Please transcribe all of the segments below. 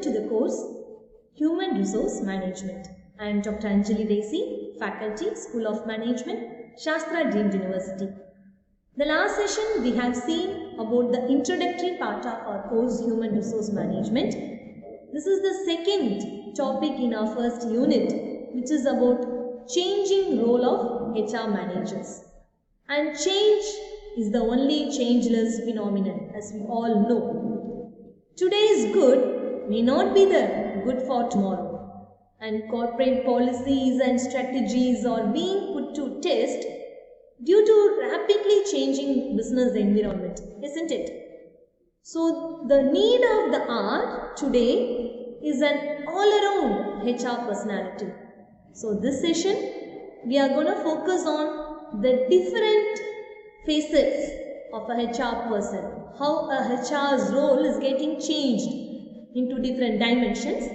welcome to the course Human Resource Management. I am Dr. Anjali Desi, Faculty, School of Management, Shastra Deemed University. The last session we have seen about the introductory part of our course Human Resource Management. This is the second topic in our first unit, which is about changing role of HR managers. And change is the only changeless phenomenon, as we all know. Today's good may not be the good for tomorrow, and corporate policies and strategies are being put to test due to rapidly changing business environment, isn't it? So the need of the hour today is an all-around HR personality. So this session we are going to focus on the different facets of a HR person, how a HR's role is getting changed into different dimensions.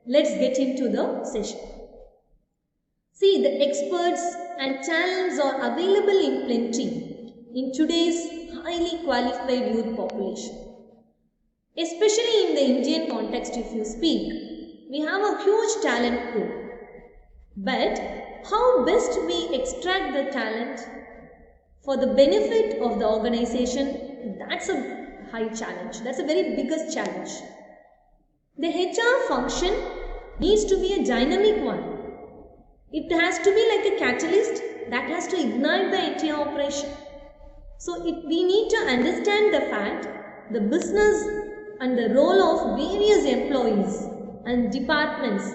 Let's get into the session. See, the experts and talents are available in plenty in today's highly qualified youth population. Especially in the Indian context, if you speak, we have a huge talent pool. But how best we extract the talent for the benefit of the organization, that's a high challenge. That's a very biggest challenge. The HR function needs to be a dynamic one. It has to be like a catalyst that has to ignite the entire operation. So we need to understand the fact, the business and the role of various employees and departments.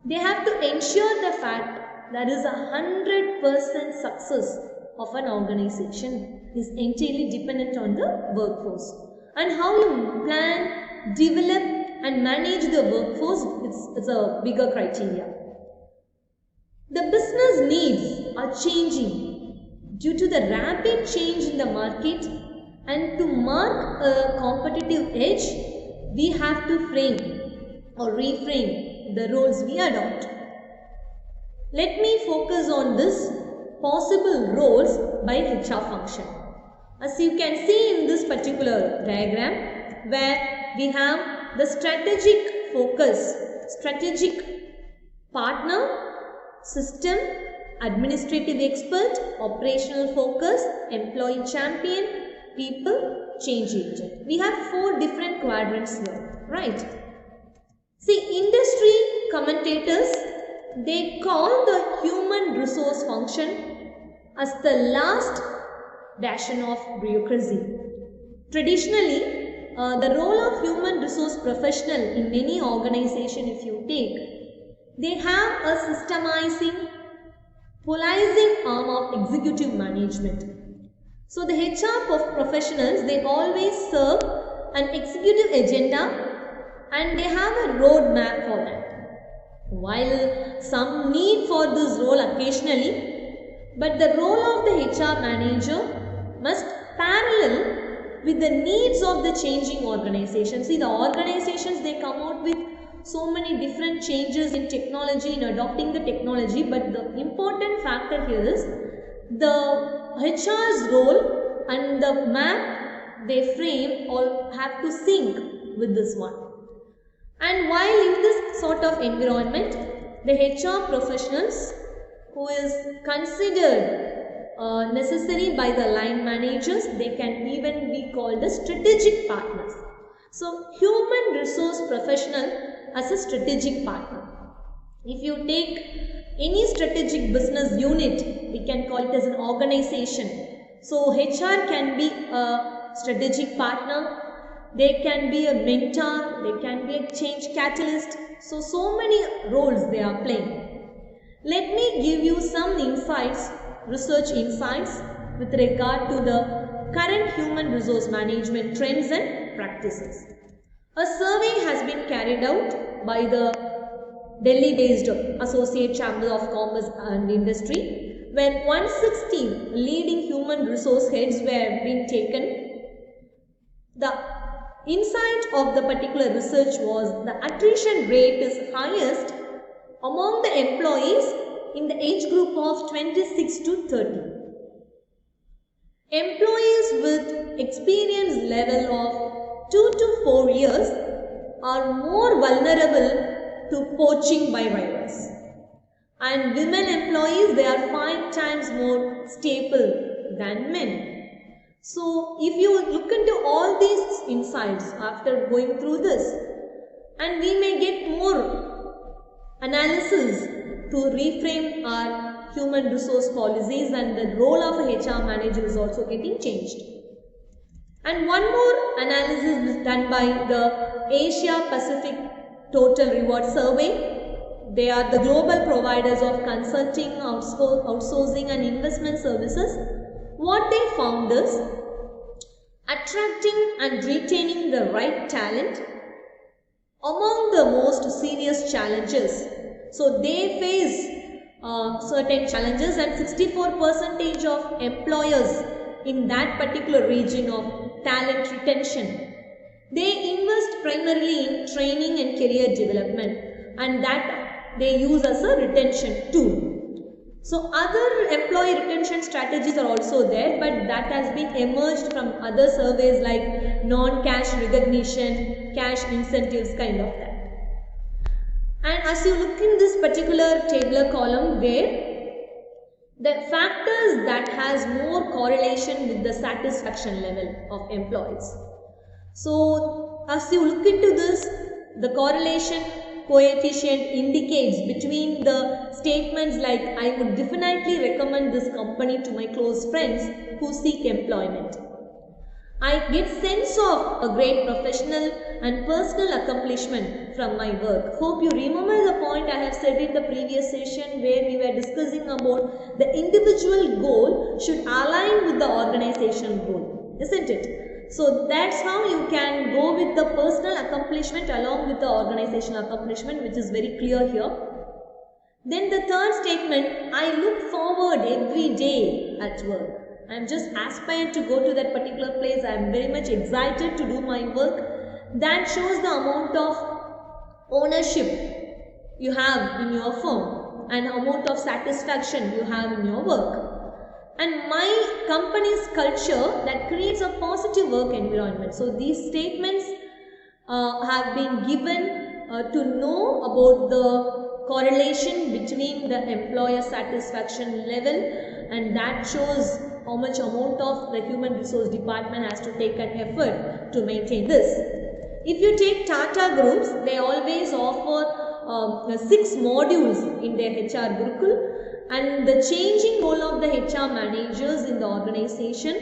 They have to ensure the fact there is 100% success of an organization is entirely dependent on the workforce. And how you plan, develop and manage the workforce, it's a bigger criteria. The business needs are changing due to the rapid change in the market, and to mark a competitive edge, we have to frame or reframe the roles we adopt. Let me focus on this possible roles by HR function. As you can see in this particular diagram, where we have the strategic focus, strategic partner, system, administrative expert, operational focus, employee champion, people, change agent. We have 4 different quadrants here, right? See, industry commentators, they call the human resource function as the last bastion of bureaucracy. Traditionally, the role of human resource professional in any organization, if you take, they have a systemizing, policing arm of executive management. So the HR professionals, they always serve an executive agenda and they have a roadmap for that. While some need for this role occasionally, but the role of the HR manager must parallel with the needs of the changing organization. See, the organizations, they come out with so many different changes in technology, in adopting the technology, but the important factor here is the HR's role and the map they frame all have to sync with this one. And while in this sort of environment, the HR professionals who is considered necessary by the line managers, they can even be called the strategic partners. So, human resource professional as a strategic partner. If you take any strategic business unit, we can call it as an organization. So, HR can be a strategic partner, they can be a mentor, they can be a change catalyst. So many roles they are playing. Let me give you some insights, research insights with regard to the current human resource management trends and practices. A survey has been carried out by the Delhi-based Associate Chamber of Commerce and Industry, where 160 leading human resource heads were being taken. The insight of the particular research was the attrition rate is highest among the employees in the age group of 26 to 30. Employees with experience level of 2 to 4 years are more vulnerable to poaching by rivals. And women employees, they are 5 times more stable than men. So if you look into all these insights after going through this, and we may get more analysis to reframe our human resource policies, and the role of a HR manager is also getting changed. And one more analysis is done by the Asia Pacific Total Reward Survey. They are the global providers of consulting, outsourcing and investment services. What they found is attracting and retaining the right talent among the most serious challenges. So they face certain challenges, and 64% of employers in that particular region of talent retention, they invest primarily in training and career development, and that they use as a retention tool. So other employee retention strategies are also there, but that has been emerged from other surveys like non-cash recognition, cash incentives, kind of that. And as you look in this particular tabular column, where the factors that has more correlation with the satisfaction level of employees. So as you look into this, the correlation coefficient indicates between the statements like I would definitely recommend this company to my close friends who seek employment. I get sense of a great professional and personal accomplishment from my work. Hope you remember the point I have said in the previous session where we were discussing about the individual goal should align with the organizational goal, isn't it? So that's how you can go with the personal accomplishment along with the organizational accomplishment, which is very clear here. Then the third statement, I look forward every day at work. I am just aspired to go to that particular place. I am very much excited to do my work. That shows the amount of ownership you have in your firm and amount of satisfaction you have in your work. And my company's culture that creates a positive work environment. So these statements have been given to know about the correlation between the employer satisfaction level, and that shows how much amount of the human resource department has to take an effort to maintain this. If you take Tata Groups, they always offer 6 modules in their HR Gurukul. And the changing role of the HR managers in the organization,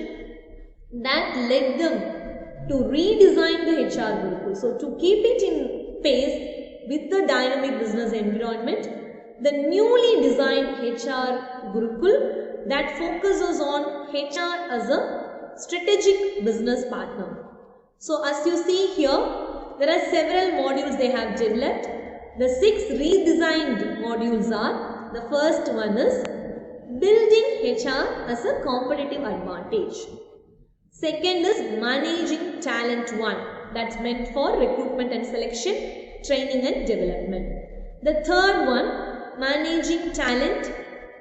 that led them to redesign the HR Gurukul. So to keep it in pace with the dynamic business environment, the newly designed HR Gurukul that focuses on HR as a strategic business partner. So as you see here, there are several modules they have developed. The 6 redesigned modules are, the first one is building HR as a competitive advantage. Second is managing talent 1, that's meant for recruitment and selection, training and development. The third one, managing talent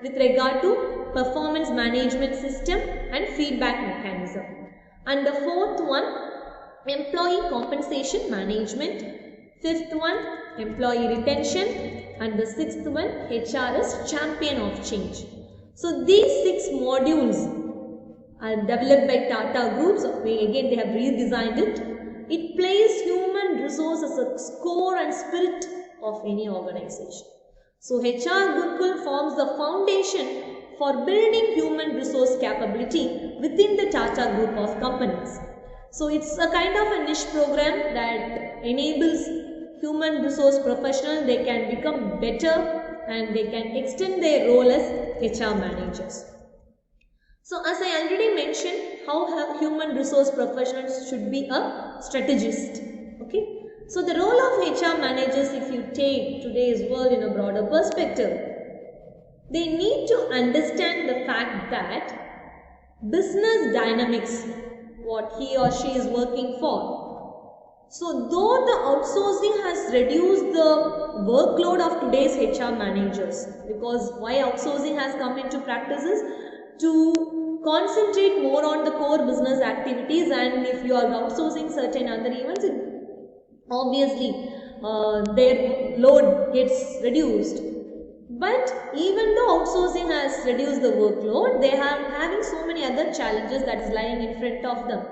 with regard to performance management system and feedback mechanism. And the fourth one, employee compensation management. Fifth one, employee retention. And the sixth one, HR is champion of change. So these 6 modules are developed by Tata Groups. Again, they have redesigned it. It plays human resource as a core and spirit of any organization. So HR Gurukul forms the foundation for building human resource capability within the Tata Group of companies. So it's a kind of a niche program that enables human resource professionals, they can become better and they can extend their role as HR managers. So as I already mentioned, how human resource professionals should be a strategist. Okay. So the role of HR managers, if you take today's world in a broader perspective, they need to understand the fact that business dynamics, what he or she is working for. So though the outsourcing has reduced the workload of today's HR managers, because why outsourcing has come into practice is to concentrate more on the core business activities, and if you are outsourcing certain other events, obviously their load gets reduced. But even though outsourcing has reduced the workload, they are having so many other challenges that is lying in front of them.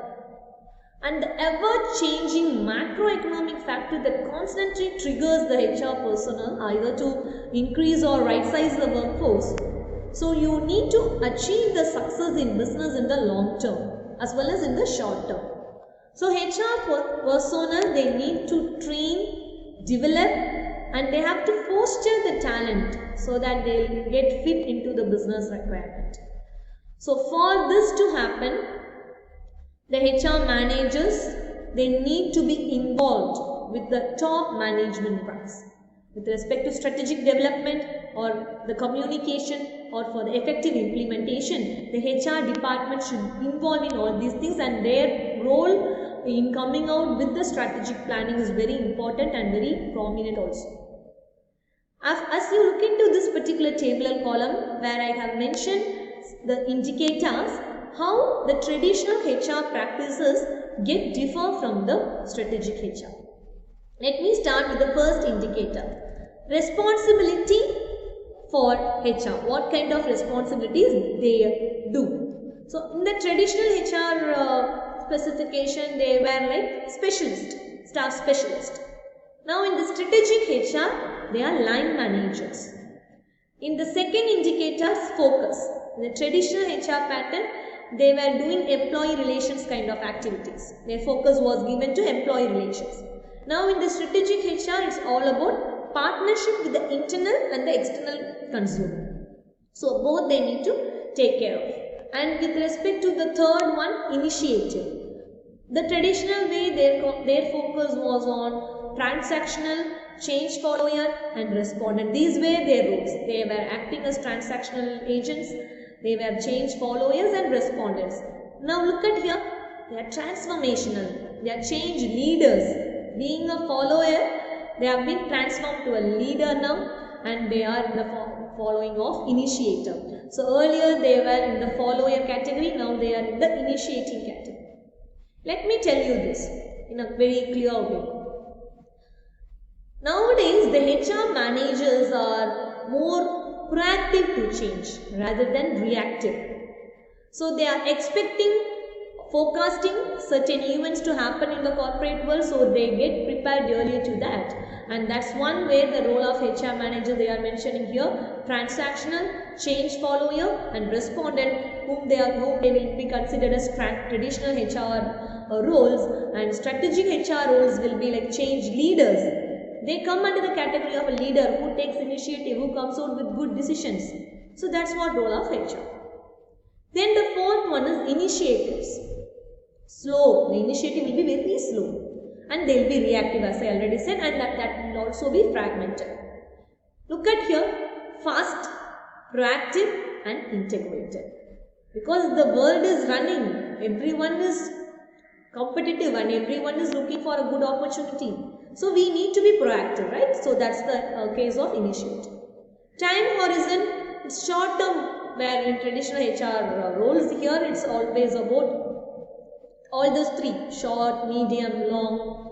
And the ever-changing macroeconomic factor that constantly triggers the HR personnel either to increase or right-size the workforce. So you need to achieve the success in business in the long term as well as in the short term. So HR personnel, they need to train, develop, and they have to foster the talent so that they'll get fit into the business requirement. So for this to happen, the HR managers, they need to be involved with the top management ranks with respect to strategic development or the communication or for the effective implementation. The HR department should involve in all these things, and their role in coming out with the strategic planning is very important and very prominent also. As you look into this particular tabular column where I have mentioned the indicators, how the traditional HR practices differ from the strategic HR. Let me start with the first indicator. Responsibility for HR. What kind of responsibilities they do. So in the traditional HR specification, they were like specialist, staff specialist. Now in the strategic HR, they are line managers. In the second indicator, focus. In the traditional HR pattern, they were doing employee relations kind of activities. Their focus was given to employee relations. Now in the strategic HR, it's all about partnership with the internal and the external consumer. So both they need to take care of. And with respect to the third one, initiative. The traditional way their focus was on transactional, change follower and respondent. These were their roles. They were acting as transactional agents. They were change followers and respondents. Now look at here, they are transformational, they are change leaders. Being a follower, they have been transformed to a leader now, and they are in the following of initiator. So earlier they were in the follower category, now they are in the initiating category. Let me tell you this in a very clear way. Nowadays the HR managers are more proactive to change rather than reactive. So they are expecting, forecasting certain events to happen in the corporate world, so they get prepared earlier to that. And that's one where the role of HR manager they are mentioning here, transactional, change follower and respondent, whom they will be considered as traditional HR roles, and strategic HR roles will be like change leaders. They come under the category of a leader who takes initiative, who comes out with good decisions. So that's what role of HR. Then the fourth one is initiatives. Slow. The initiative will be very slow and they will be reactive, as I already said, and that will also be fragmented. Look at here, fast, proactive and integrated. Because the world is running, everyone is competitive and everyone is looking for a good opportunity. So we need to be proactive, right? So that's the case of initiative. Time horizon, it's short term, where in traditional HR roles here, it's always about all those three, short, medium, long.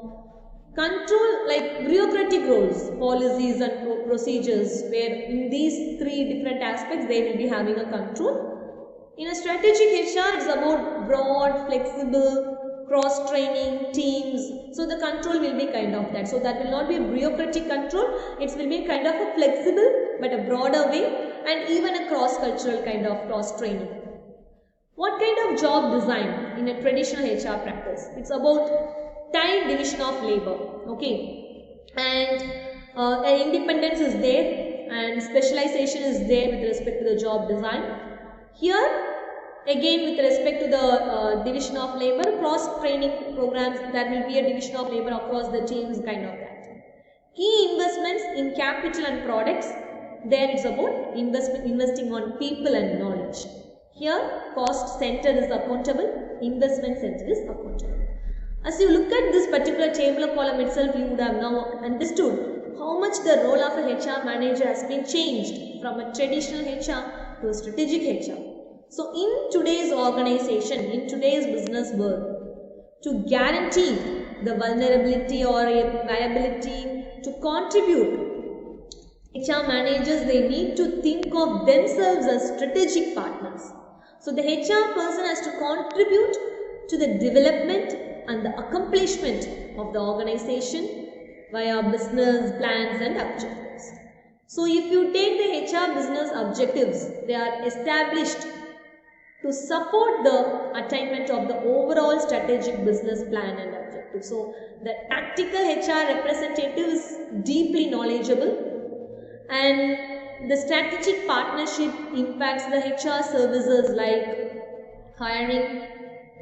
Control, like bureaucratic roles, policies and procedures, where in these three different aspects, they will be having a control. In a strategic HR, it's about broad, flexible, cross-training, teams. So the control will be kind of that. So that will not be a bureaucratic control. It will be kind of a flexible but a broader way, and even a cross-cultural kind of cross-training. What kind of job design in a traditional HR practice? It's about tight division of labor. Okay. And independence is there and specialization is there with respect to the job design. Here, again, with respect to the division of labor, cross-training programs, there will be a division of labor across the teams, kind of that. Key investments in capital and products, there it's about investing on people and knowledge. Here, cost center is accountable, investment center is accountable. As you look at this particular tabular column itself, you would have now understood how much the role of a HR manager has been changed from a traditional HR to a strategic HR. So in today's organization, in today's business world, to guarantee the vulnerability or a viability to contribute. HR managers, they need to think of themselves as strategic partners. So the HR person has to contribute to the development and the accomplishment of the organization via business plans and objectives. So if you take the HR business objectives, they are established to support the attainment of the overall strategic business plan and objective. So the tactical HR representative is deeply knowledgeable, and the strategic partnership impacts the HR services like hiring,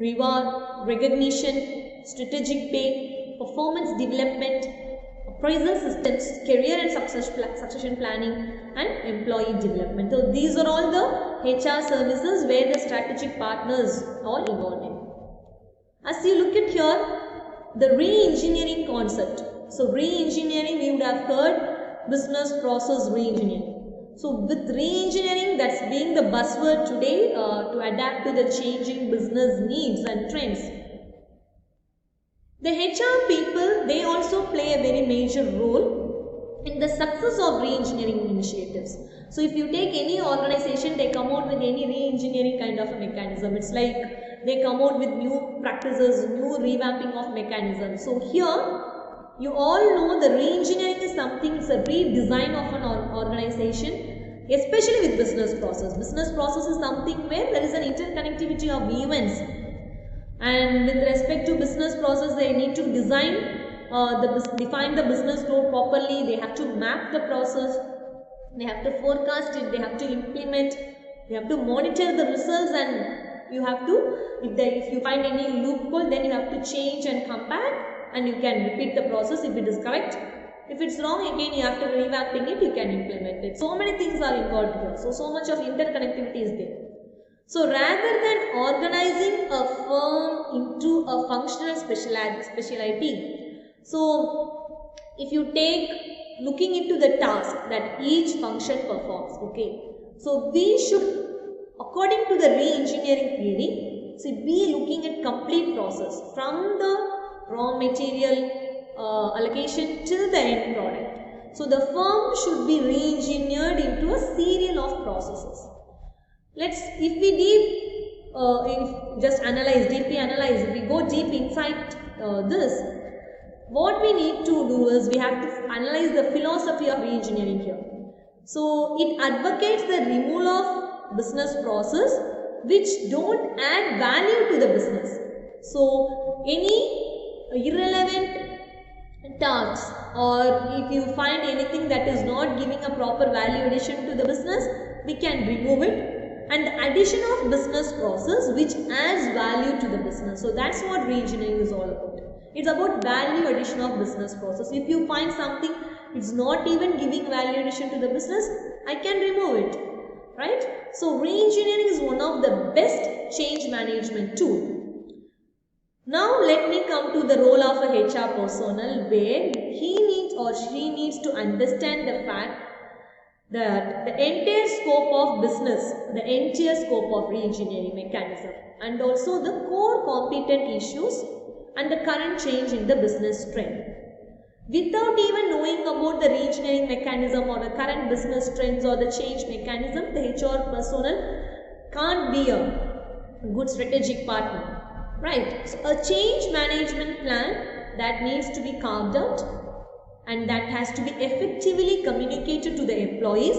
reward, recognition, strategic pay, performance development, appraisal systems, career and succession planning, and employee development. So these are all the HR services where the strategic partners are involved in. As you look at here, the re-engineering concept. So re-engineering, we would have heard business process re-engineering. So with re-engineering, that's being the buzzword today to adapt to the changing business needs and trends. The HR people, they also play a very major role in the success of re-engineering initiatives. So if you take any organization, they come out with any re-engineering kind of a mechanism. It's like they come out with new practices, new revamping of mechanisms. So here, you all know the re-engineering is something, it's a redesign of an organization, especially with business process. Business process is something where there is an interconnectivity of events, and with respect to business process, they need to define the business flow properly, they have to map the process, they have to forecast it, they have to implement, they have to monitor the results, and you have to, if you find any loophole, then you have to change and come back, and you can repeat the process if it is correct. If it's wrong, again you have to revamping it, you can implement it. So many things are involved here. So much of interconnectivity is there. So rather than organizing a firm into a functional specialty, so if you take looking into the task that each function performs, okay. So we should, according to the re-engineering theory, be looking at complete process from the raw material allocation till the end product. So the firm should be re-engineered into a serial of processes. If we deeply analyze, if we go deep inside this, what we need to do is we have to analyze the philosophy of re-engineering here. So it advocates the removal of business process which don't add value to the business. So any irrelevant tasks, or if you find anything that is not giving a proper value addition to the business, we can remove it, and the addition of business process which adds value to the business. So that's what re-engineering is all about. It's about value addition of business process. If you find something it's not even giving value addition to the business, I can remove it, right? So re-engineering is one of the best change management tool. Now let me come to the role of a HR personnel, where he needs or she needs to understand the fact that the entire scope of business, the entire scope of re-engineering mechanism, and also the core competent issues and the current change in the business trend. Without even knowing about the re-engineering mechanism or the current business trends or the change mechanism, the HR personnel can't be a good strategic partner. Right, so a change management plan that needs to be carved out and that has to be effectively communicated to the employees,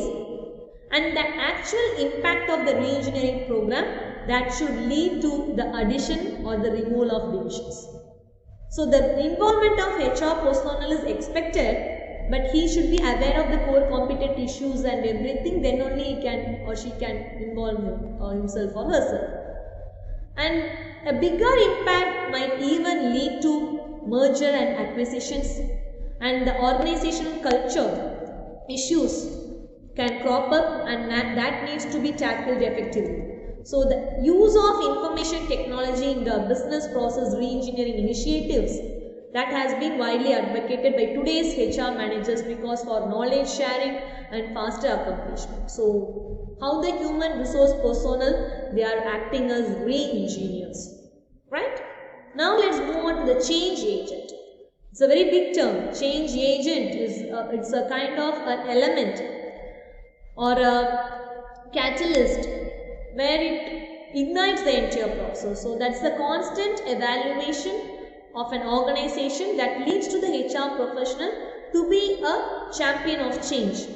and the actual impact of the re-engineering program that should lead to the addition or the removal of divisions. So the involvement of HR personnel is expected, but he should be aware of the core competent issues and everything, then only he can or she can involve himself or herself. And a bigger impact might even lead to merger and acquisitions, and the organizational culture issues can crop up, and that needs to be tackled effectively. So the use of information technology in the business process re-engineering initiatives, that has been widely advocated by today's HR managers because for knowledge sharing and faster accomplishment. So how the human resource personnel, they are acting as re-engineers, right? Now let's move on to the change agent. It's a very big term. Change agent is it's a kind of an element or a catalyst where it ignites the entire process. So that's the constant evaluation of an organization that leads to the HR professional to be a champion of change.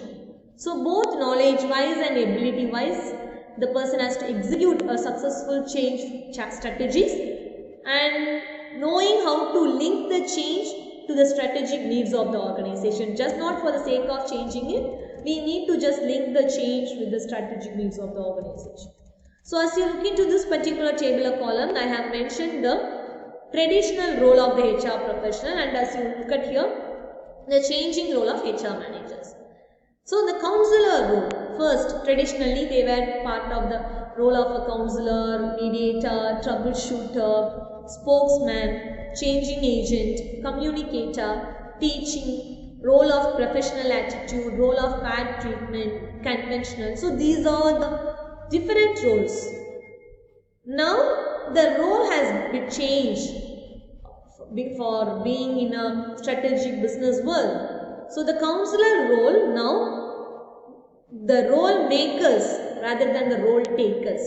So both knowledge wise and ability wise, the person has to execute a successful change strategies, and knowing how to link the change to the strategic needs of the organization, just not for the sake of changing it. We need to just link the change with the strategic needs of the organization. So as you look into this particular table or column, I have mentioned the traditional role of the HR professional, and as you look at here, the changing role of HR managers. So the counselor role, first traditionally they were part of the role of a counselor, mediator, troubleshooter, spokesman, changing agent, communicator, teaching, role of professional attitude, role of fair treatment, conventional. So these are the different roles. Now the role has been changed for being in a strategic business world. So the counselor role now, the role makers rather than the role takers.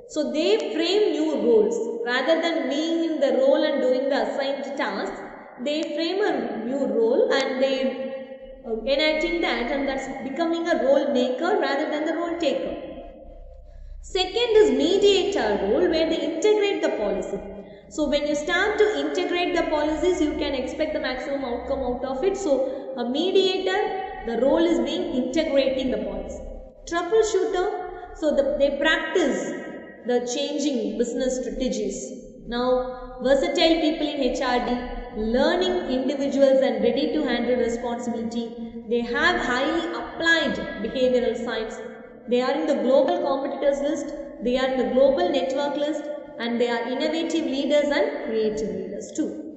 So they frame new roles rather than being in the role and doing the assigned tasks. They frame a new role and they enacting that, and that's becoming a role maker rather than the role taker. Second is mediator role, where they integrate the policy. So when you start to integrate the policies, you can expect the maximum outcome out of it. So a mediator, the role is being integrating the policy. Troubleshooter, so they practice the changing business strategies. Now versatile people in HRD, learning individuals and ready to handle responsibility. They have highly applied behavioral science. They are in the global competitors list, they are in the global network list, and they are innovative leaders and creative leaders too.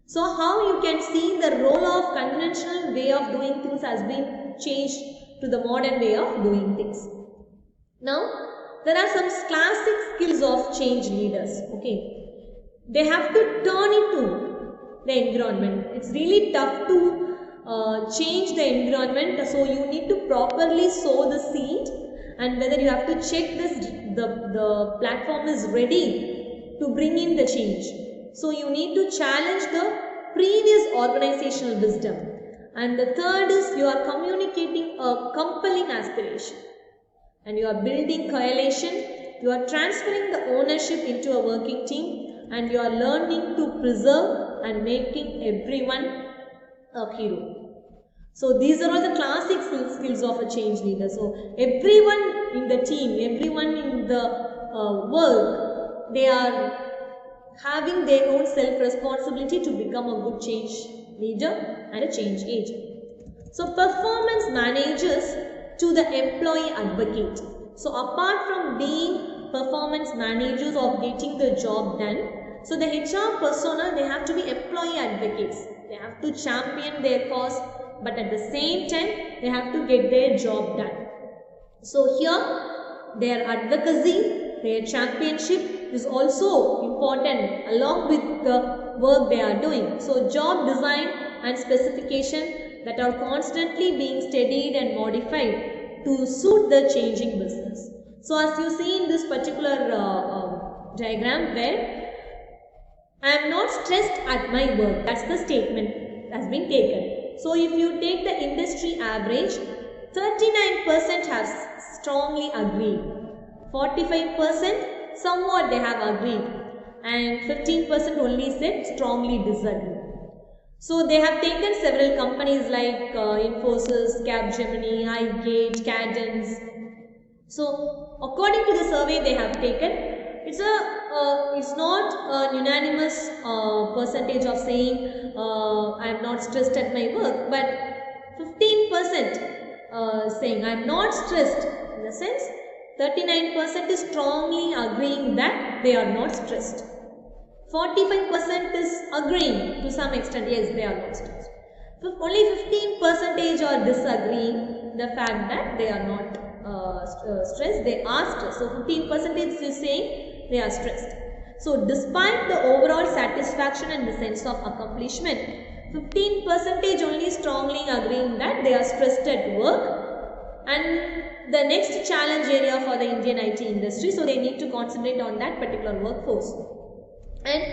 So how you can see the role of conventional way of doing things has been changed to the modern way of doing things. Now there are some classic skills of change leaders. Okay, they have to turn into the environment. It's really tough to change the environment, so you need to properly sow the seed, and whether you have to check this, the platform is ready to bring in the change. So you need to challenge the previous organizational wisdom. And the third is you are communicating a compelling aspiration, and you are building coalition, you are transferring the ownership into a working team, and you are learning to preserve and making everyone a hero. So these are all the classic skills of a change leader. So everyone in the team, everyone in the work, they are having their own self-responsibility to become a good change leader and a change agent. So performance managers to the employee advocate. So apart from being performance managers of getting the job done, so the HR persona, they have to be employee advocates. They have to champion their cause, but at the same time, they have to get their job done. So here, their advocacy, their championship is also important along with the work they are doing. So job design and specification that are constantly being studied and modified to suit the changing business. So as you see in this particular diagram, where I am not stressed at my work, that's the statement that has been taken. So if you take the industry average, 39% have strongly agreed, 45% somewhat they have agreed, and 15% only said strongly disagree. So they have taken several companies like Infosys, Capgemini, iGate, Cadence. So according to the survey they have taken, it's not a unanimous percentage of saying I am not stressed at my work, but 15% saying I am not stressed, in the sense 39% is strongly agreeing that they are not stressed. 45% is agreeing to some extent, yes, they are not stressed. Only 15% are disagreeing the fact that they are not stressed, they are stressed. So 15% is saying they are stressed. So despite the overall satisfaction and the sense of accomplishment, 15% only strongly agreeing that they are stressed at work, and the next challenge area for the Indian IT industry, so they need to concentrate on that particular workforce. And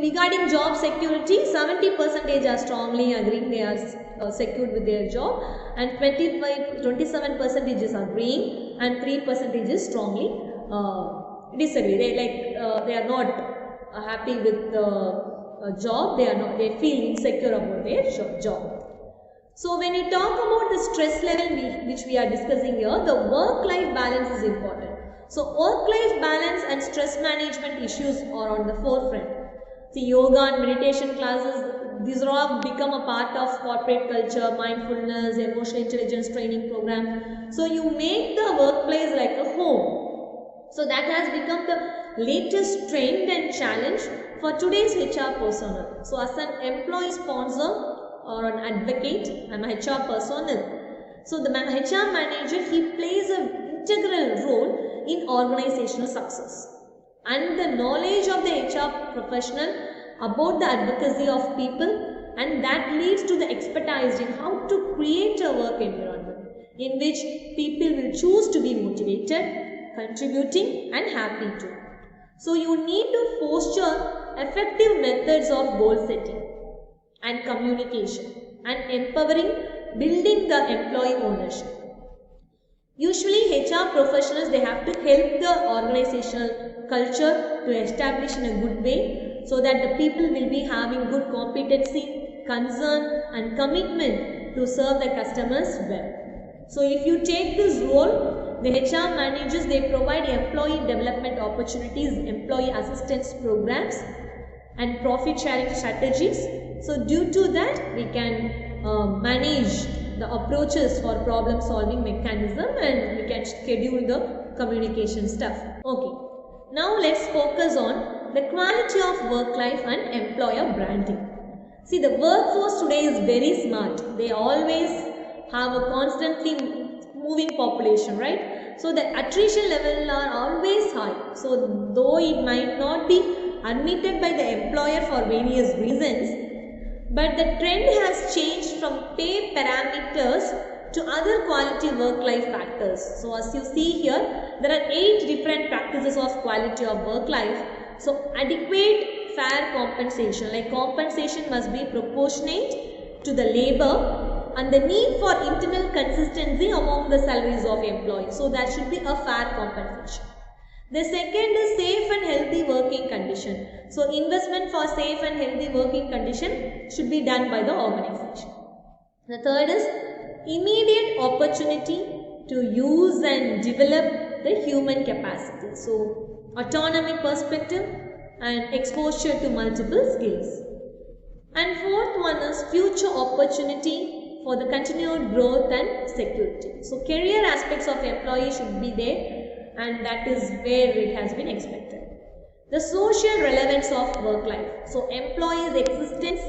regarding job security, 70% are strongly agreeing they are secured with their job, and 27% is agreeing, and 3% is strongly disagree. They are not happy with the job. They feel insecure about their job. So when you talk about the stress level which we are discussing here, the work-life balance is important. So work-life balance and stress management issues are on the forefront. See, yoga and meditation classes, these are all become a part of corporate culture, mindfulness, emotional intelligence training program. So you make the workplace like a home. So that has become the latest trend and challenge for today's HR personnel. So as an employee sponsor or an advocate, I'm a HR personnel. So the HR manager, he plays an integral role in organizational success, and the knowledge of the HR professional about the advocacy of people, and that leads to the expertise in how to create a work environment in which people will choose to be motivated, contributing and happy too. So you need to foster effective methods of goal setting and communication and empowering, building the employee ownership. Usually HR professionals, they have to help the organizational culture to establish in a good way, so that the people will be having good competency, concern and commitment to serve the customers well. So if you take this role, the HR managers, they provide employee development opportunities, employee assistance programs and profit sharing strategies. So due to that, we can manage the approaches for problem solving mechanism, and we can schedule the communication stuff. Okay, now let's focus on the quality of work life and employer branding. See, the workforce today is very smart. They always have a constantly moving population, right? So the attrition level are always high. So though it might not be admitted by the employer for various reasons, but the trend has changed from pay parameters to other quality work-life factors. So as you see here, there are 8 different practices of quality of work-life. So adequate fair compensation, like compensation must be proportionate to the labor, and the need for internal consistency among the salaries of employees. So that should be a fair compensation. The second is safe and healthy working condition. So investment for safe and healthy working condition should be done by the organization. The third is immediate opportunity to use and develop the human capacity. So autonomy perspective and exposure to multiple skills. And fourth one is future opportunity for the continued growth and security. So career aspects of employee should be there, and that is where it has been expected. The social relevance of work life. So employee's existence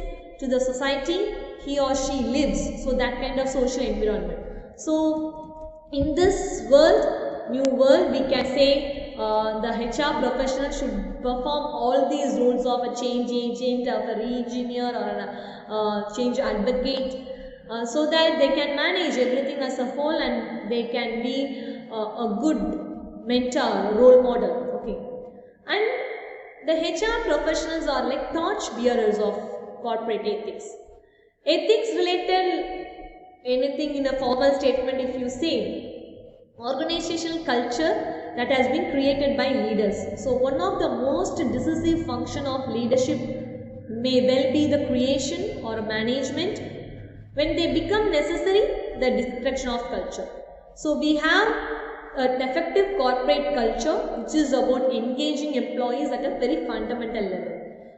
to the society he or she lives. So that kind of social environment. So in this world, new world, we can say the HR professional should perform all these roles of a change agent, of a re-engineer or a change advocate, so that they can manage everything as a whole, and they can be a good mentor, role model. Okay, and the HR professionals are like torch bearers of corporate ethics. Ethics related, anything in a formal statement, if you say, organizational culture that has been created by leaders. So one of the most decisive function of leadership may well be the creation or management. When they become necessary, the destruction of culture. So we have an effective corporate culture which is about engaging employees at a very fundamental level.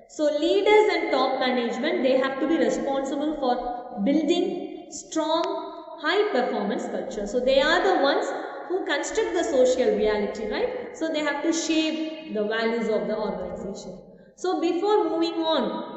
So leaders and top management, they have to be responsible for building strong high performance culture. So they are the ones who construct the social reality, right? So they have to shape the values of the organization. So before moving on,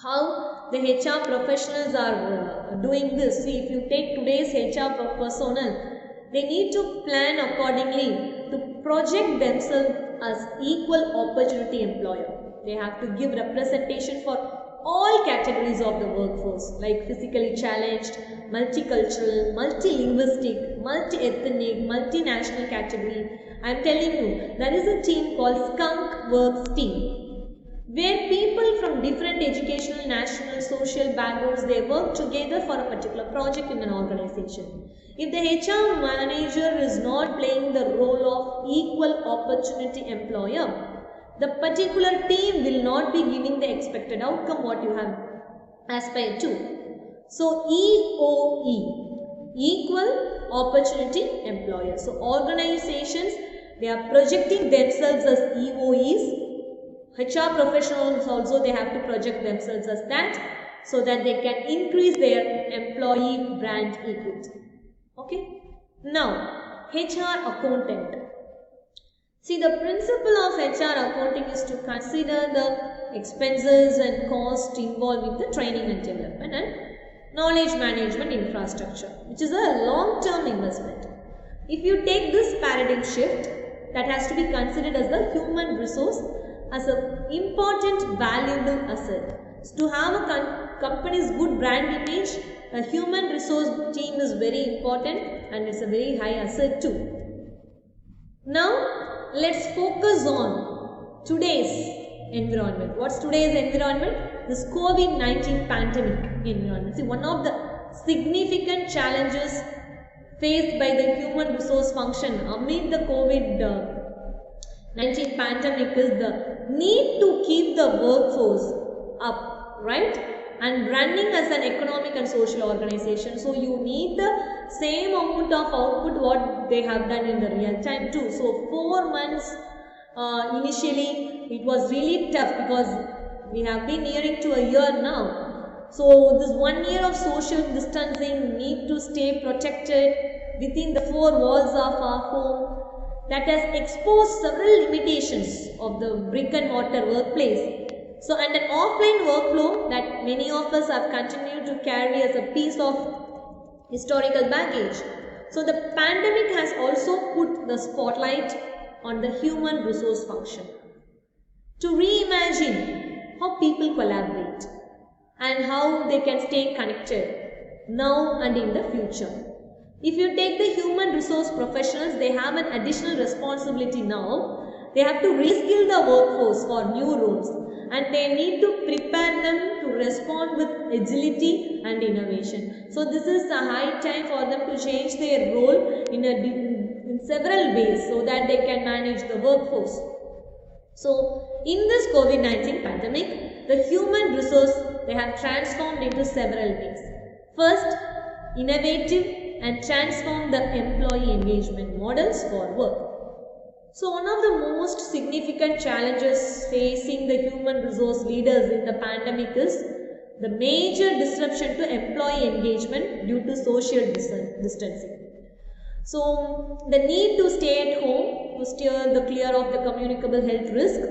how the HR professionals are doing this. See, if you take today's HR personnel, they need to plan accordingly to project themselves as equal opportunity employer. They have to give representation for all categories of the workforce, like physically challenged, multicultural, multilinguistic, multi-ethnic, multinational category. I am telling you, there is a team called Skunk Works team, where people from different educational, national, social backgrounds, they work together for a particular project in an organization. If the HR manager is not playing the role of equal opportunity employer, the particular team will not be giving the expected outcome what you have aspired to. So EOE, equal opportunity employer. So organizations, they are projecting themselves as EOEs. HR professionals also, they have to project themselves as that, so that they can increase their employee brand equity. Okay. Now, HR accountant. See, the principle of HR accounting is to consider the expenses and costs involved in the training and development and knowledge management infrastructure, which is a long-term investment. If you take this paradigm shift, that has to be considered as the human resource as an important, valuable asset. So to have a company's good brand image, a human resource team is very important and it's a very high asset too. Now, let's focus on today's environment. What's today's environment? This COVID-19 pandemic environment. See, one of the significant challenges faced by the human resource function amid the COVID-19 pandemic is the need to keep the workforce up, right? And running as an economic and social organization. So you need the same amount of output what they have done in the real time too. So 4 months initially it was really tough because we have been nearing to a year now. So this 1 year of social distancing, need to stay protected within the 4 walls of our home, that has exposed several limitations of the brick and mortar workplace. So, and an offline workflow that many of us have continued to carry as a piece of historical baggage. So, the pandemic has also put the spotlight on the human resource function to reimagine how people collaborate and how they can stay connected now and in the future. If you take the human resource professionals, they have an additional responsibility now. They have to reskill the workforce for new roles and they need to prepare them to respond with agility and innovation. So this is a high time for them to change their role in several ways so that they can manage the workforce. So in this COVID-19 pandemic, the human resource, they have transformed into several ways. First, innovative and transform the employee engagement models for work. So one of the most significant challenges facing the human resource leaders in the pandemic is the major disruption to employee engagement due to social distancing. So the need to stay at home to steer the clear of the communicable health risk.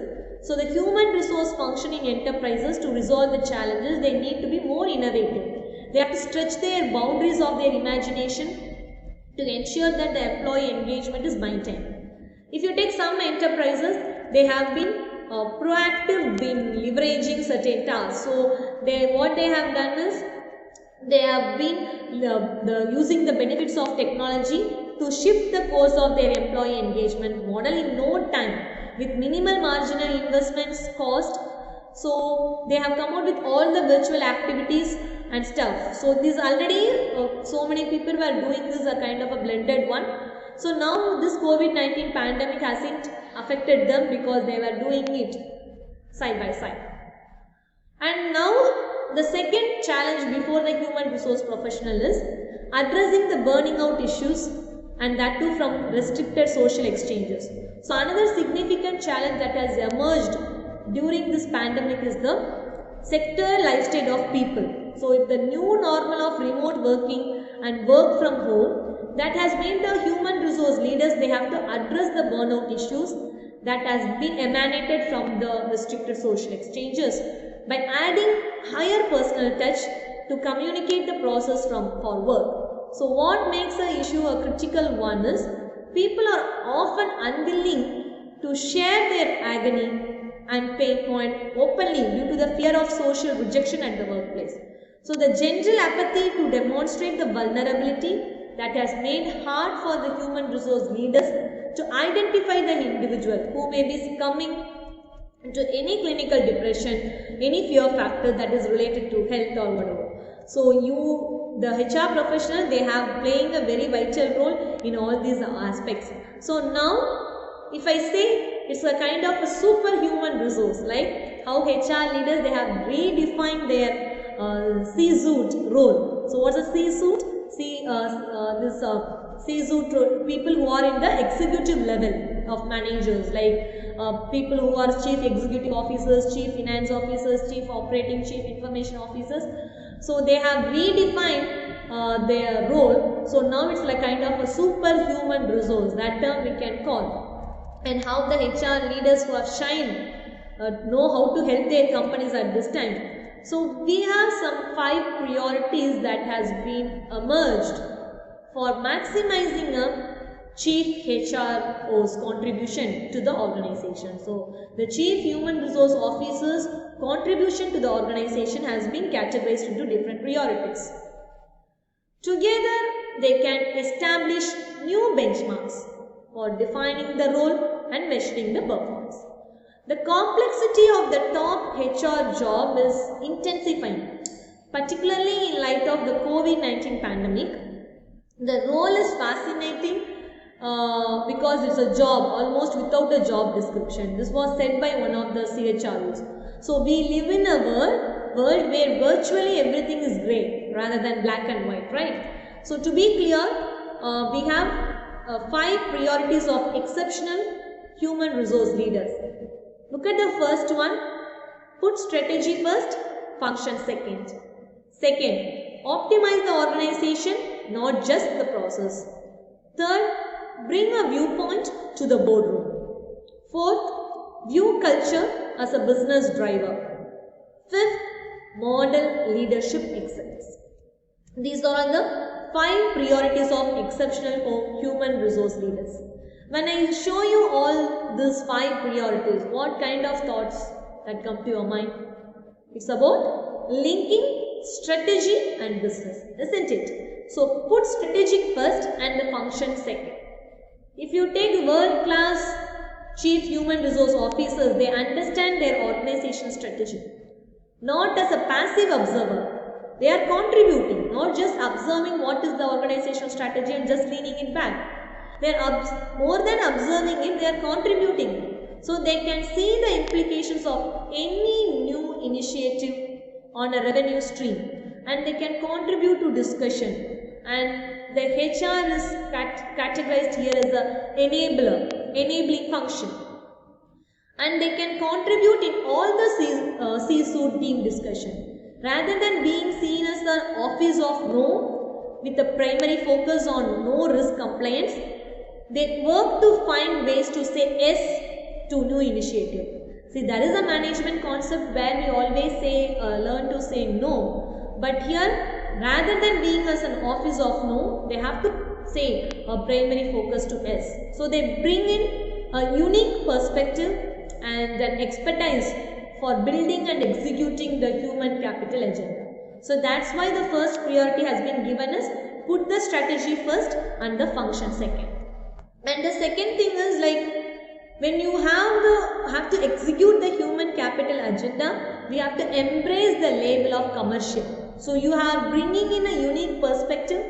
So the human resource functioning enterprises, to resolve the challenges, they need to be more innovative. They have to stretch their boundaries of their imagination to ensure that the employee engagement is maintained. If you take some enterprises, they have been proactive in leveraging certain tasks. So what they have done is, they have been using the benefits of technology to shift the course of their employee engagement model in no time with minimal marginal investments cost. So they have come out with all the virtual activities and stuff. So this already so many people were doing this, a kind of a blended one. So now this COVID-19 pandemic hasn't affected them because they were doing it side by side. And now the second challenge before the human resource professional is addressing the burning out issues, and that too from restricted social exchanges. So another significant challenge that has emerged during this pandemic is the sector lifestyle of people. So if the new normal of remote working and work from home, that has made the human resource leaders, they have to address the burnout issues that has been emanated from the restricted social exchanges by adding higher personal touch to communicate the process for work. So what makes the issue a critical one is, people are often unwilling to share their agony and pain point openly due to the fear of social rejection at the workplace. So the general apathy to demonstrate the vulnerability that has made hard for the human resource leaders to identify the individual who may be succumbing to any clinical depression, any fear factor that is related to health or whatever. So the HR professional, they have playing a very vital role in all these aspects. So now, if I say it's a kind of a superhuman resource, like how HR leaders, they have redefined their C-suite role. So what's a C-suite? C-suite people who are in the executive level of managers, like people who are chief executive officers, chief finance officers, chief operating, chief information officers. So they have redefined their role. So now it's like kind of a superhuman resource, that term we can call. And how the HR leaders who have shined know how to help their companies at this time. So we have some 5 priorities that has been emerged for maximizing a Chief HRO's contribution to the organization. So the Chief Human Resource Officer's contribution to the organization has been categorized into different priorities. Together, they can establish new benchmarks for defining the role and measuring the performance. The complexity of the top HR job is intensifying, particularly in light of the COVID-19 pandemic. The role is fascinating because it's a job almost without a job description. This was said by one of the CHROs. So we live in a world where virtually everything is grey rather than black and white, right? So to be clear, we have 5 priorities of exceptional human resource leaders. Look at the first one. Put strategy first, function second. Second, optimize the organization, not just the process. Third, bring a viewpoint to the boardroom. Fourth, view culture as a business driver. Fifth, model leadership excellence. These are the 5 priorities of exceptional human resource leaders. When I show you all these 5 priorities, what kind of thoughts that come to your mind? It's about linking strategy and business, isn't it? So put strategic first and the function second. If you take world-class chief human resource officers, they understand their organization strategy. Not as a passive observer. They are contributing, not just observing what is the organizational strategy and just leaning it back. They are more than observing it, they are contributing. So they can see the implications of any new initiative on a revenue stream, and they can contribute to discussion. And the HR is categorized here as the enabling function. And they can contribute in all the C-suite team discussion. Rather than being seen as the office of no, with a primary focus on no risk compliance, they work to find ways to say yes to new initiative. See, there is a management concept where we always say, learn to say no. But here, rather than being as an office of no, they have to say a primary focus to yes. So they bring in a unique perspective and an expertise for building and executing the human capital agenda. So that's why the first priority has been given as put the strategy first and the function second. And the second thing is, like, when you have to execute the human capital agenda, we have to embrace the label of commercial. So you are bringing in a unique perspective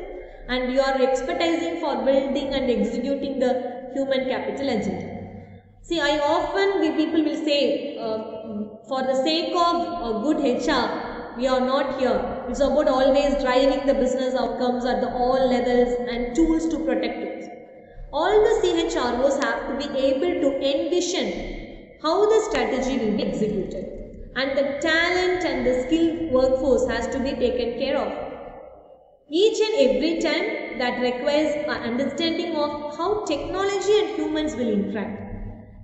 and you are expertising for building and executing the human capital agenda. See, people will say, for the sake of a good HR, we are not here. It's about always driving the business outcomes at all levels and tools to protect it. All the CHROs have to be able to envision how the strategy will be executed, and the talent and the skilled workforce has to be taken care of. Each and every time that requires an understanding of how technology and humans will interact.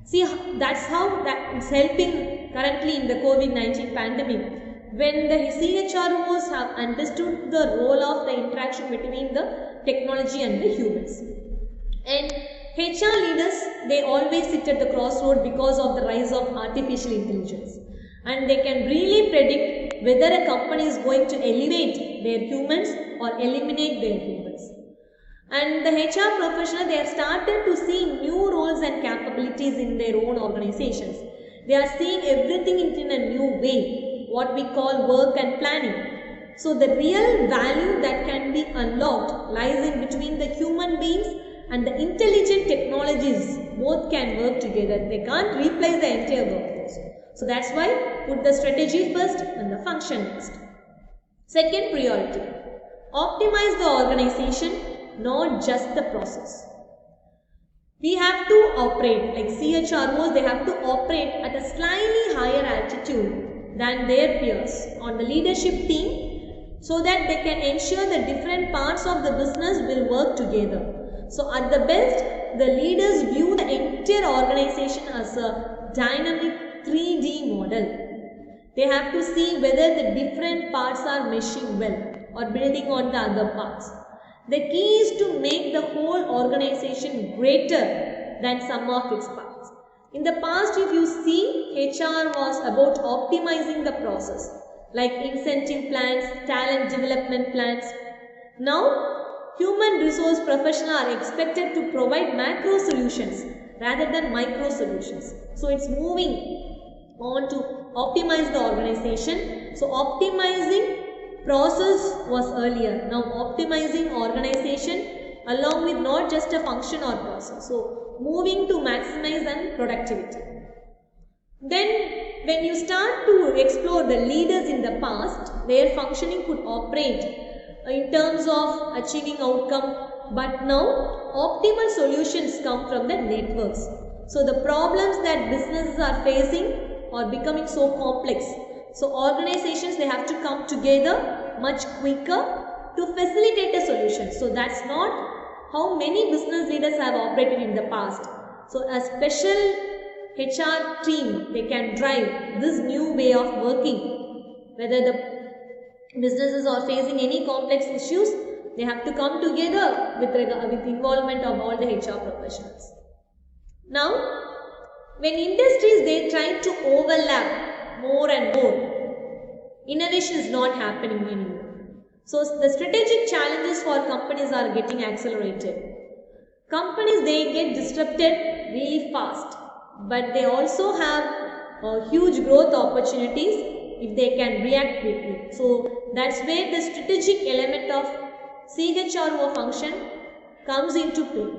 See, that's how that is helping currently in the COVID-19 pandemic. When the CHROs have understood the role of the interaction between the technology and the humans. And HR leaders, they always sit at the crossroad because of the rise of artificial intelligence, and they can really predict whether a company is going to elevate their humans or eliminate their humans. And the HR professional, they have started to see new roles and capabilities in their own organizations. They are seeing everything in a new way, what we call work and planning. So the real value that can be unlocked lies in between the human beings and the intelligent technologies. Both can work together. They can't replace the entire workforce. So that's why put the strategy first and the function next. Second priority, optimize the organization, not just the process. We have to operate, like CHROs, they have to operate at a slightly higher altitude than their peers on the leadership team, so that they can ensure the different parts of the business will work together. So at the best, the leaders view the entire organization as a dynamic 3D model. They have to see whether the different parts are meshing well or building on the other parts. The key is to make the whole organization greater than some of its parts. In the past, if you see, HR was about optimizing the process, like incentive plans, talent development plans. Now, human resource professionals are expected to provide macro solutions rather than micro solutions. So, it's moving on to optimize the organization. So, optimizing process was earlier. Now, optimizing organization along with not just a function or process. So, moving to maximize and productivity. Then, when you start to explore the leaders in the past, their functioning could operate in terms of achieving outcome, but now optimal solutions come from the networks. So the problems that businesses are facing are becoming so complex. So organizations, they have to come together much quicker to facilitate a solution. So that's not how many business leaders have operated in the past. So a special HR team, they can drive this new way of working. Whether the businesses are facing any complex issues, they have to come together with involvement of all the HR professionals. Now, when industries, they try to overlap more and more, innovation is not happening anymore. So the strategic challenges for companies are getting accelerated. Companies, they get disrupted really fast, but they also have huge growth opportunities if they can react quickly. So that's where the strategic element of CHRO function comes into play.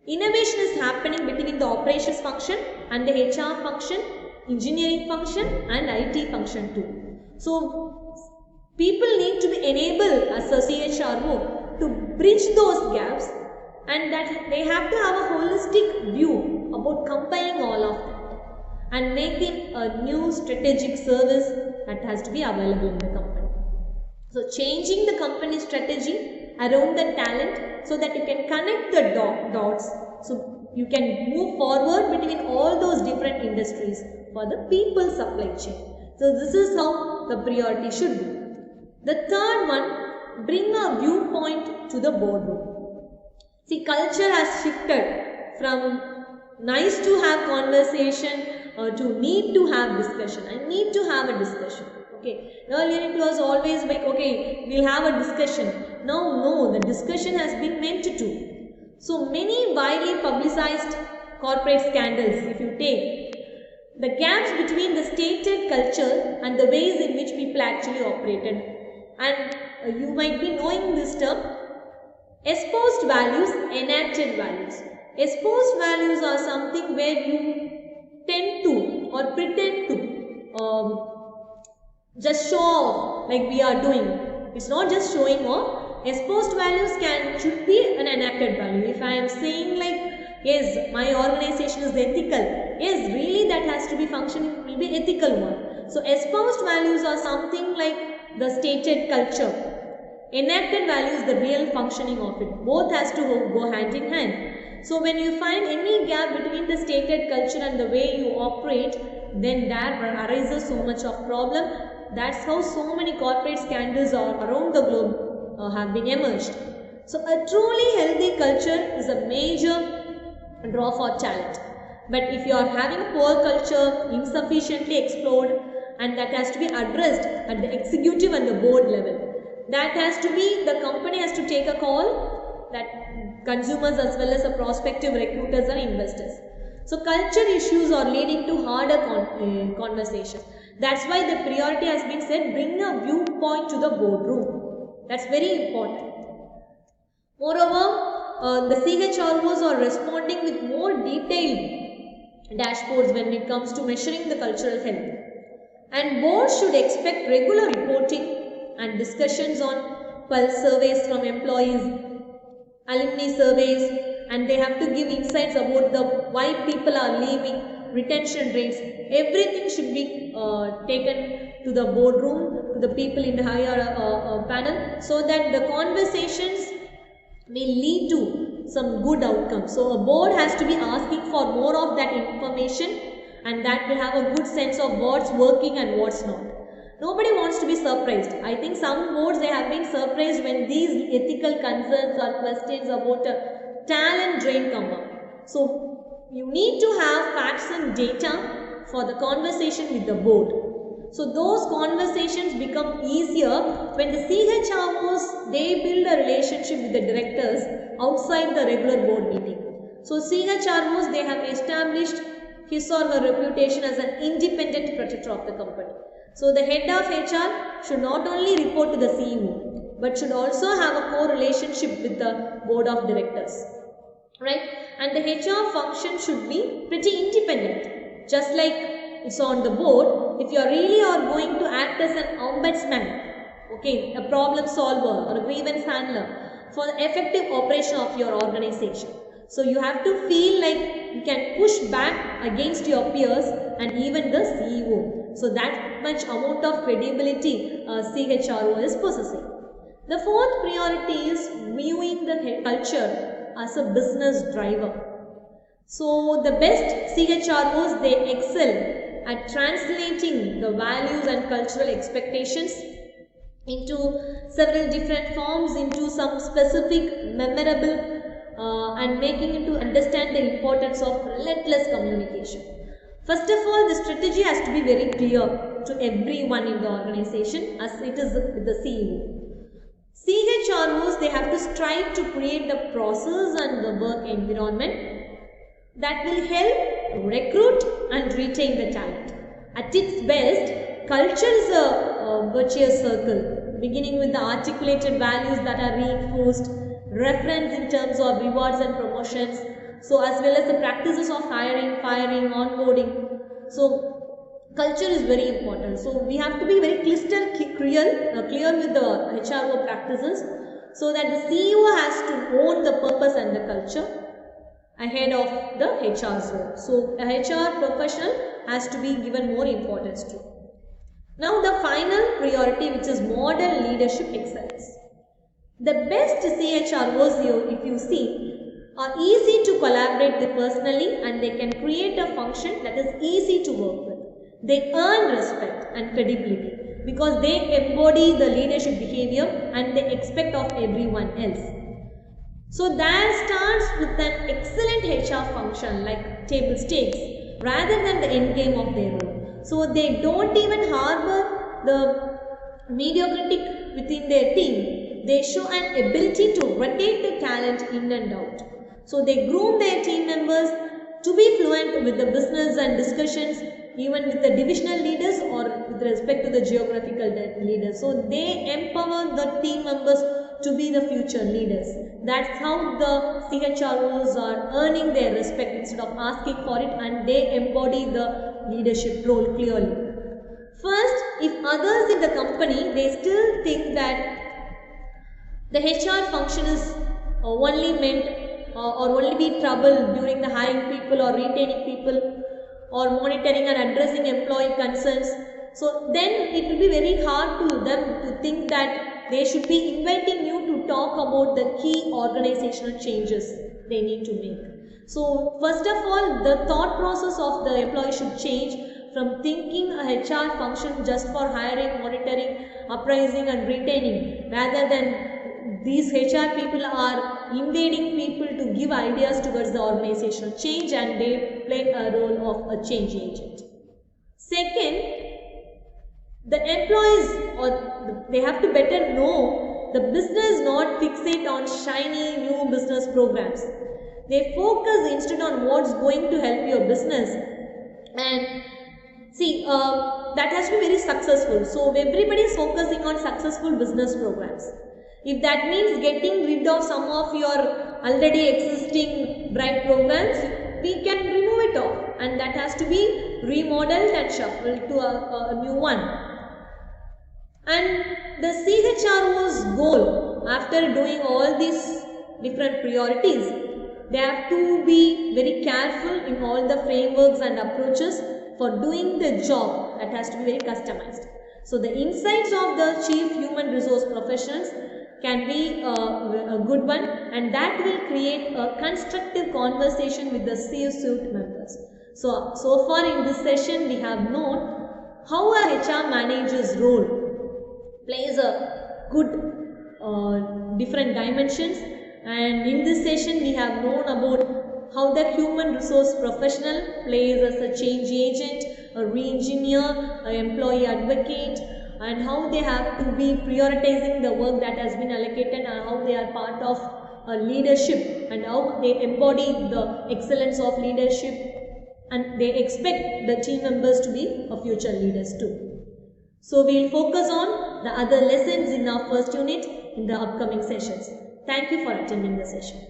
Innovation is happening between the operations function and the HR function, engineering function and IT function too. So people need to be enabled as a CHRO to bridge those gaps, and that they have to have a holistic view about combining all of them and making a new strategic service that has to be available in the company. So changing the company strategy around the talent so that you can connect the dots, so you can move forward between all those different industries for the people supply chain. So this is how the priority should be. The third one, bring a viewpoint to the boardroom. See, culture has shifted from nice to have conversation to need to have discussion. I need to have a discussion. Okay. Earlier it was always like, okay, we'll have a discussion. Now, no, the discussion has been meant to. So many widely publicized corporate scandals, if you take, the gaps between the stated culture and the ways in which people actually operated. And you might be knowing this term, espoused values, enacted values. Espoused values are something where you tend to or pretend to just show off like we are doing. It's not just showing off. Espoused values should be an enacted value. If I am saying like, yes, my organization is ethical, yes, really that has to be functioning, will be ethical one. So espoused values are something like the stated culture. Enacted value is the real functioning of it. Both has to go hand in hand. So when you find any gap between the stated culture and the way you operate, then that arises so much of problem. That's how so many corporate scandals around the globe have been emerged. So a truly healthy culture is a major draw for talent. But if you are having a poor culture, insufficiently explored, and that has to be addressed at the executive and the board level, that has to be, the company has to take a call, that consumers as well as the prospective recruiters and investors. So culture issues are leading to harder conversations. That's why the priority has been said, bring a viewpoint to the boardroom. That's very important. Moreover, the CHROs are responding with more detailed dashboards when it comes to measuring the cultural health. And boards should expect regular reporting and discussions on pulse surveys from employees, alumni surveys, and they have to give insights about the why people are leaving, retention rates. Everything should be taken to the boardroom, to the people in the higher panel, so that the conversations may lead to some good outcomes. So a board has to be asking for more of that information, and that will have a good sense of what's working and what's not. Nobody wants to be surprised. I think some boards, they have been surprised when these ethical concerns or questions about talent drain come up. So you need to have facts and data for the conversation with the board. So those conversations become easier when the CHROs, they build a relationship with the directors outside the regular board meeting. So CHROs, they have established his or her reputation as an independent protector of the company. So the head of HR should not only report to the CEO, but should also have a core relationship with the board of directors, right? And the HR function should be pretty independent, just like it's on the board. If you really are going to act as an ombudsman, okay, a problem solver or a grievance handler for the effective operation of your organization. So you have to feel like you can push back against your peers and even the CEO. So that much amount of credibility CHRO is possessing. The fourth priority is viewing the culture as a business driver. So the best CHROs, they excel at translating the values and cultural expectations into several different forms, into some specific, memorable, and making it to understand the importance of relentless communication. First of all, the strategy has to be very clear to everyone in the organization, as it is with the CEO. CHROs, they have to strive to create the process and the work environment that will help recruit and retain the talent. At its best, culture is a virtuous circle, beginning with the articulated values that are reinforced, reference in terms of rewards and promotions, so as well as the practices of hiring, firing, onboarding. So culture is very important. So we have to be very clear with the HRO practices, so that the CEO has to own the purpose and the culture ahead of the HR zone. So a HR professional has to be given more importance to. Now the final priority, which is model leadership excellence. The best CHROs, if you see, are easy to collaborate with personally, and they can create a function that is easy to work with. They earn respect and credibility because they embody the leadership behavior and they expect of everyone else. So that starts with an excellent HR function like table stakes rather than the end game of their role. So they don't even harbor the mediocrity within their team. They show an ability to rotate the talent in and out. So they groom their team members to be fluent with the business and discussions, even with the divisional leaders or with respect to the geographical leaders. So they empower the team members to be the future leaders. That's how the CHROs are earning their respect instead of asking for it, and they embody the leadership role clearly. First, if others in the company, they still think that the HR function is only meant or only be trouble during the hiring people or retaining people or monitoring and addressing employee concerns, so then it will be very hard to them to think that they should be inviting you to talk about the key organizational changes they need to make. So first of all, the thought process of the employee should change from thinking a HR function just for hiring, monitoring, appraising and retaining, rather than these HR people are invading people to give ideas towards the organizational change, and they play a role of a change agent. Second, the employees they have to better know the business, not fixate on shiny new business programs. They focus instead on what's going to help your business, and see that has to be very successful. So everybody is focusing on successful business programs. If that means getting rid of some of your already existing bright programs, we can remove it off, and that has to be remodeled and shuffled to a new one. And the CHRO's goal, after doing all these different priorities, they have to be very careful in all the frameworks and approaches for doing the job. That has to be very customized. So the insights of the chief human resource professionals can be a good one, and that will create a constructive conversation with the C-suite members. So far in this session, we have known how a HR manager's role plays a good different dimensions, and in this session we have known about how the human resource professional plays as a change agent, a re-engineer, an employee advocate, and how they have to be prioritizing the work that has been allocated, and how they are part of leadership, and how they embody the excellence of leadership, and they expect the team members to be future leaders too. So we will focus on the other lessons in our first unit in the upcoming sessions. Thank you for attending the session.